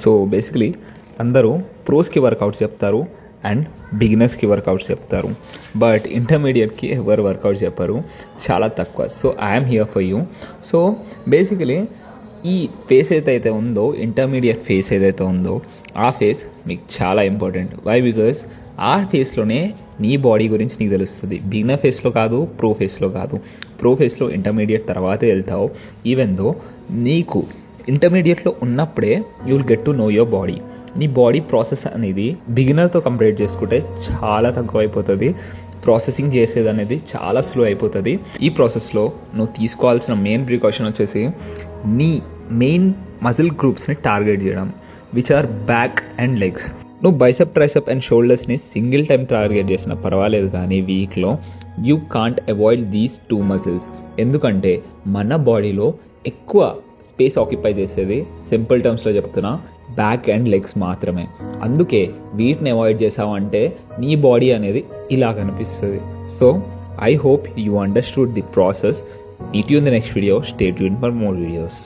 So basically అందరూ ప్రోస్కి workouts చెప్తారు and బిగినర్స్కి workouts చెప్తారు, బట్ ఇంటర్మీడియట్కి ఎవరు వర్కౌట్స్ చెప్పారు, చాలా తక్కువ. So I'm here for you. So basically ఈ ఫేస్ ఏదైతే ఉందో, ఇంటర్మీడియట్ ఫేస్ ఏదైతే ఉందో, ఆ ఫేస్ మీకు చాలా ఇంపార్టెంట్. వై? బికాస్ ఆ ఫేస్లోనే నీ బాడీ గురించి నీకు తెలుస్తుంది. బిగినర్ ఫేస్లో కాదు, ప్రో ఫేస్లో కాదు. ప్రో ఫేస్లో ఇంటర్మీడియట్ తర్వాతే వెళ్తావు. ఈవెన్ దో నీకు ఇంటర్మీడియట్లో ఉన్నప్పుడే you will get to know your body. నీ బాడీ ప్రాసెస్ అనేది బిగినర్తో కంపేర్ చేసుకుంటే చాలా తక్కువ అయిపోతుంది. ప్రాసెసింగ్ చేసేది అనేది చాలా స్లో అయిపోతుంది. ఈ ప్రాసెస్లో నువ్వు తీసుకోవాల్సిన మెయిన్ ప్రికాషన్ వచ్చేసి నీ మెయిన్ మజిల్ గ్రూప్స్ని టార్గెట్ చేయడం, which are back and legs. నువ్వు బైసెప్, ట్రైసెప్ అండ్ షోల్డర్స్ని సింగిల్ టైం టార్గెట్ చేసినా పర్వాలేదు, కానీ వీక్లో you can't avoid these 2 muscles. ఎందుకంటే మన బాడీలో ఎక్కువ స్పేస్ ఆక్యుపై చేసేది, సింపుల్ టర్మ్స్లో చెప్తున్నా, బ్యాక్ అండ్ లెగ్స్ మాత్రమే. అందుకే వీటిని అవాయిడ్ చేసావంటే నీ బాడీ అనేది ఇలా కనిపిస్తుంది. So I hope you understood the process. Meet you in the next video. Stay tuned for more videos.